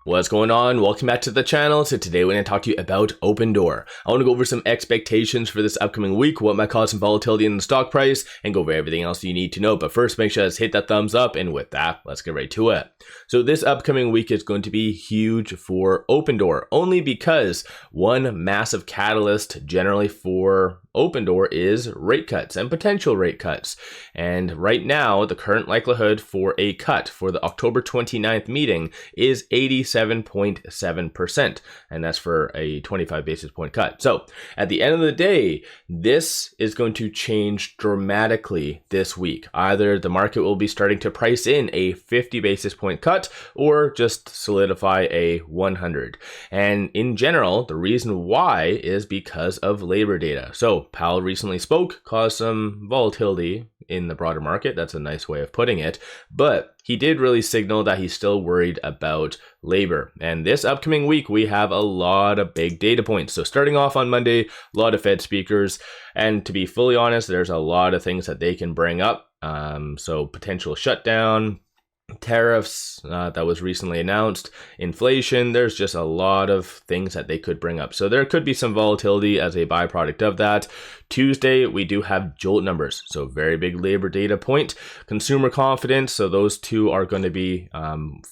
What's going on? Welcome back to the channel. So today we're going to talk to you about Opendoor. I want to go over some expectations for this upcoming week, what might cause some volatility in the stock price, and go over everything else you need to know. But first, make sure to hit that thumbs up, and with that, let's get right to it. So this upcoming week is going to be huge for Opendoor, only because one massive catalyst generally for Opendoor is rate cuts and potential rate cuts. And right now, the current likelihood for a cut for the October 29th meeting is 87.7%, and that's for a 25 basis point cut. So at the end of the day, this is going to change dramatically this week. Either the market will be starting to price in a 50 basis point cut or just solidify a 100. And in general, the reason why is because of labor data. So Powell recently spoke, caused some volatility in the broader market. That's a nice way of putting it. But he did really signal that he's still worried about labor. And this upcoming week, we have a lot of big data points. So starting off on Monday, a lot of Fed speakers. And to be fully honest, there's a lot of things that they can bring up. So potential shutdown, tariffs that was recently announced, inflation, there's just a lot of things that they could bring up. So there could be some volatility as a byproduct of that. Tuesday, we do have JOLT numbers, so very big labor data point. Consumer confidence, so those two are going to be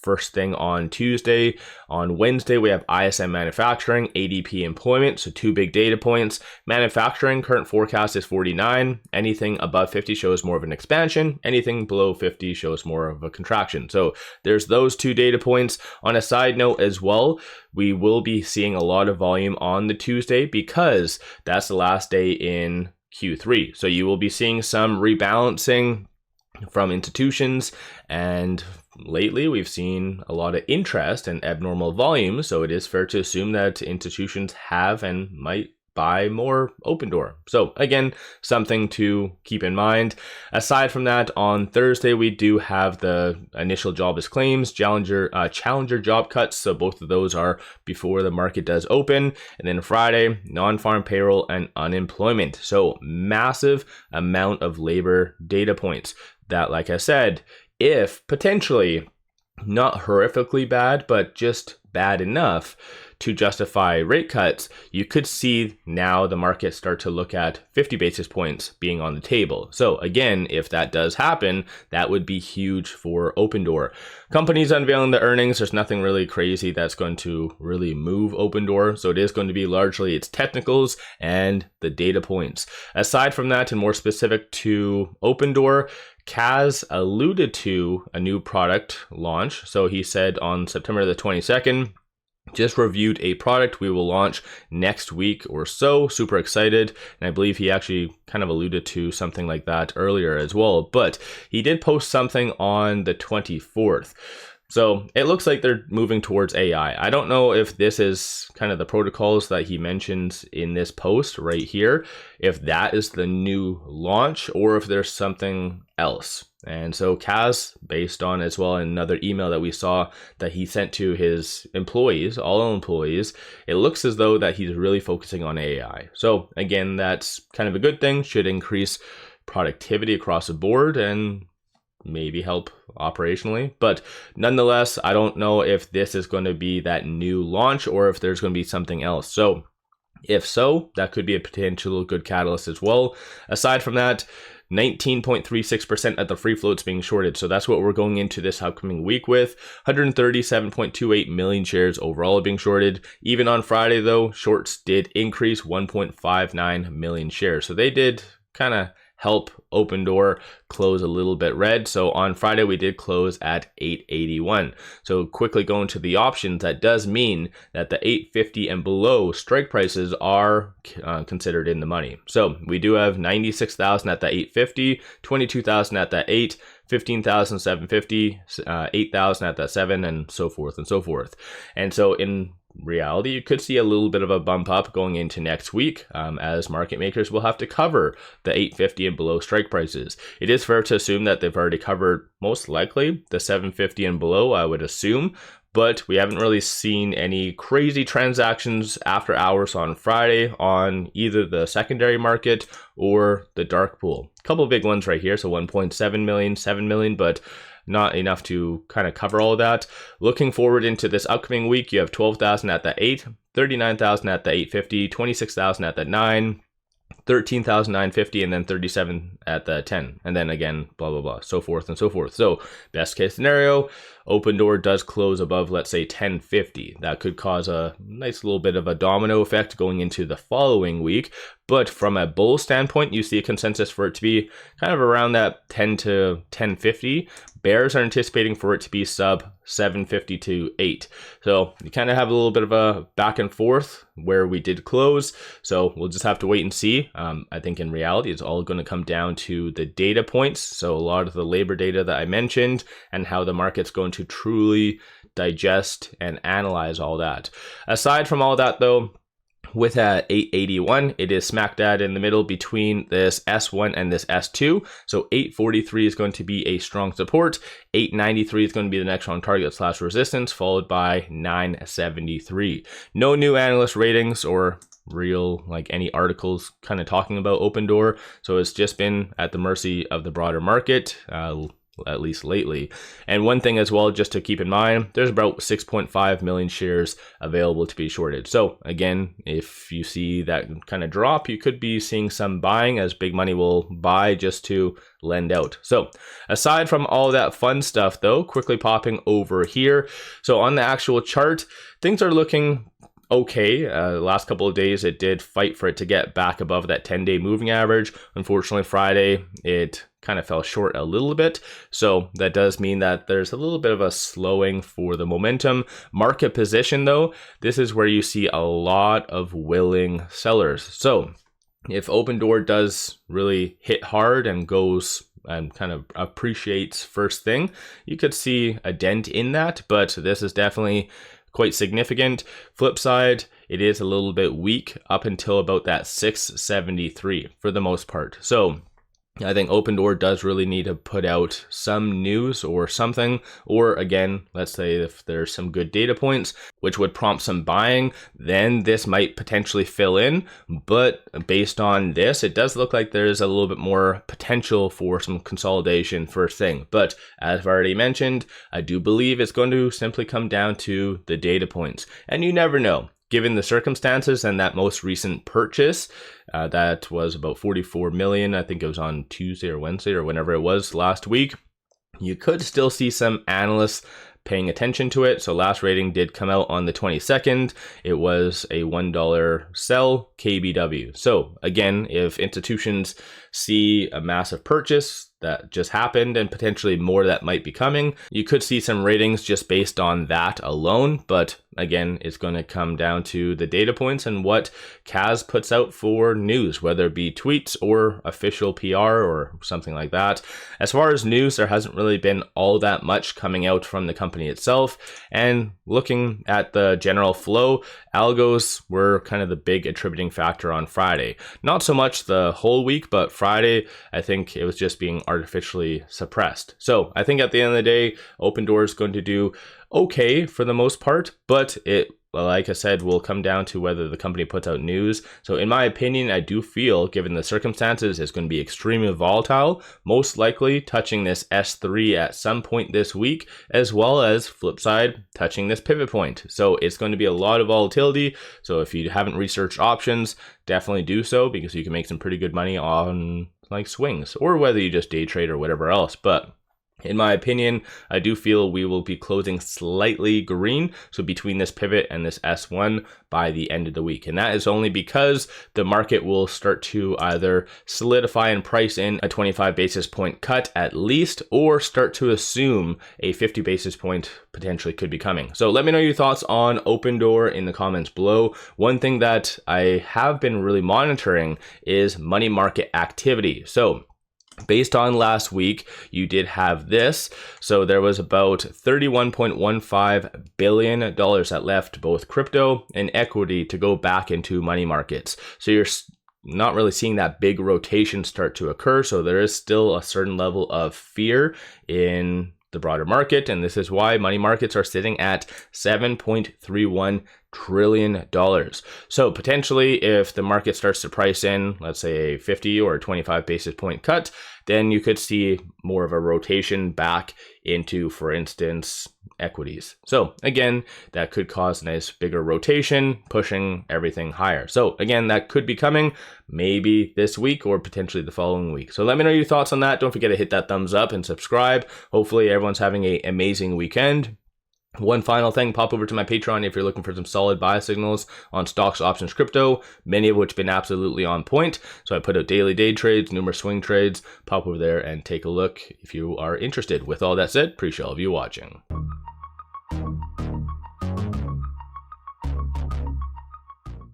first thing on Tuesday. On Wednesday, we have ISM manufacturing, ADP employment, so two big data points. Manufacturing, current forecast is 49. Anything above 50 shows more of an expansion. Anything below 50 shows more of a contraction. So there's those two data points. On a side note as well, we will be seeing a lot of volume on the Tuesday because that's the last day in Q3. So you will be seeing some rebalancing from institutions, and lately we've seen a lot of interest and abnormal volume. So it is fair to assume that institutions have and might buy more Opendoor. So again, something to keep in mind. Aside from that, on Thursday, we do have the initial jobless claims, challenger job cuts. So both of those are before the market does open. And then Friday, non-farm payroll and unemployment. So massive amount of labor data points that, like I said, if potentially not horrifically bad, but just bad enough to justify rate cuts, you could see now the market start to look at 50 basis points being on the table. So again, if that does happen, that would be huge for Opendoor. Companies unveiling the earnings, there's nothing really crazy that's going to really move Opendoor. So it is going to be largely its technicals and the data points. Aside from that, and more specific to Opendoor, Kaz alluded to a new product launch. So he said on September the 22nd, just reviewed a product we will launch next week or so. Super excited. And I believe he actually kind of alluded to something like that earlier as well. But he did post something on the 24th. So it looks like they're moving towards AI. I don't know if this is kind of the protocols that he mentions in this post right here, if that is the new launch or if there's something else. And so Kaz, based on as well another email that we saw that he sent to his employees, all employees, it looks as though that he's really focusing on AI. So again, that's kind of a good thing, should increase productivity across the board and maybe help operationally. But nonetheless, I don't know if this is going to be that new launch or if there's going to be something else. So if so, that could be a potential good catalyst as well. Aside from that, 19.36% at the free floats being shorted. So that's what we're going into this upcoming week with. 137.28 million shares overall being shorted. Even on Friday though, shorts did increase 1.59 million shares. So they did kind of help Opendoor close a little bit red. So on Friday, we did close at 881. So quickly going to the options, that does mean that the 850 and below strike prices are considered in the money. So we do have 96,000 at the 850, 22,000 at the 8, 15,750, 8,000 at that 7, and so forth and so forth. And so in reality, you could see a little bit of a bump up going into next week as market makers will have to cover the 850 and below strike prices. It is fair to assume that they've already covered most likely the 750 and below, I would assume, but we haven't really seen any crazy transactions after hours on Friday on either the secondary market or the dark pool. A couple of big ones right here, so 1.7 million, 7 million, but not enough to kind of cover all of that. Looking forward into this upcoming week, you have 12,000 at the 8, 39,000 at the 850, 26,000 at the 9, 13,950, and then 37 at the 10, and then again blah blah blah, so forth and so forth. So best case scenario, Opendoor does close above, let's say 1050. That could cause a nice little bit of a domino effect going into the following week. But from a bull standpoint, you see a consensus for it to be kind of around that 10 to 1050. Bears are anticipating for it to be sub 750 to 8. So you kind of have a little bit of a back and forth where we did close. So we'll just have to wait and see. I think in reality, it's all going to come down to the data points. So a lot of the labor data that I mentioned and how the market's going to truly digest and analyze all that. Aside from all that though, with 881, it is smack dab in the middle between this S1 and this S2. So 843 is going to be a strong support. 893 is going to be the next strong target / resistance, followed by 973. No new analyst ratings or real like any articles kind of talking about Opendoor. So it's just been at the mercy of the broader market. At least lately. And one thing as well, just to keep in mind, there's about 6.5 million shares available to be shorted. So again, if you see that kind of drop, you could be seeing some buying as big money will buy just to lend out. So aside from all that fun stuff though, quickly popping over here. So on the actual chart, things are looking okay. The last couple of days, it did fight for it to get back above that 10-day moving average. Unfortunately, Friday, it kind of fell short a little bit. So that does mean that there's a little bit of a slowing for the momentum. Market position though, this is where you see a lot of willing sellers. So if Opendoor does really hit hard and goes and kind of appreciates first thing, you could see a dent in that, but this is definitely quite significant. Flip side, it is a little bit weak up until about that 673 for the most part. So I think Opendoor does really need to put out some news or something, or again, let's say if there's some good data points, which would prompt some buying, then this might potentially fill in. But based on this, it does look like there's a little bit more potential for some consolidation first thing. But as I've already mentioned, I do believe it's going to simply come down to the data points. And you never know. Given the circumstances and that most recent purchase, that was about 44 million. I think it was on Tuesday or Wednesday or whenever it was last week. You could still see some analysts paying attention to it. So last rating did come out on the 22nd. It was a $1 sell KBW. So again, if institutions see a massive purchase that just happened and potentially more that might be coming, you could see some ratings just based on that alone. But again, it's going to come down to the data points and what CAS puts out for news, whether it be tweets or official PR or something like that. As far as news, there hasn't really been all that much coming out from the company itself. And looking at the general flow, algos were kind of the big attributing factor on Friday. Not so much the whole week, but Friday, I think it was just being artificially suppressed. So I think at the end of the day, Opendoor is going to do okay for the most part, but it, like I said, will come down to whether the company puts out news. So in my opinion, I do feel, given the circumstances, it's going to be extremely volatile, most likely touching this S3 at some point this week, as well as flip side, touching this pivot point. So it's going to be a lot of volatility. So if you haven't researched options, definitely do so, because you can make some pretty good money on like swings, or whether you just day trade or whatever else. But in my opinion, I do feel we will be closing slightly green, so between this pivot and this S1 by the end of the week. And that is only because the market will start to either solidify and price in a 25 basis point cut at least, or start to assume a 50 basis point potentially could be coming. So let me know your thoughts on Opendoor in the comments below. One thing that I have been really monitoring is money market activity. So based on last week, you did have this. So there was about $31.15 billion that left both crypto and equity to go back into money markets. So you're not really seeing that big rotation start to occur. So there is still a certain level of fear in the broader market, and this is why money markets are sitting at $7.31 trillion. So potentially, if the market starts to price in, let's say a 50 or 25 basis point cut, then you could see more of a rotation back into, for instance, equities. So again, that could cause a nice bigger rotation, pushing everything higher. So again, that could be coming maybe this week or potentially the following week. So let me know your thoughts on that. Don't forget to hit that thumbs up and subscribe. Hopefully everyone's having an amazing weekend. One final thing, pop over to my Patreon if you're looking for some solid buy signals on stocks, options, crypto, many of which have been absolutely on point. So I put out daily day trades, numerous swing trades. Pop over there and take a look if you are interested. With all that said, appreciate all of you watching.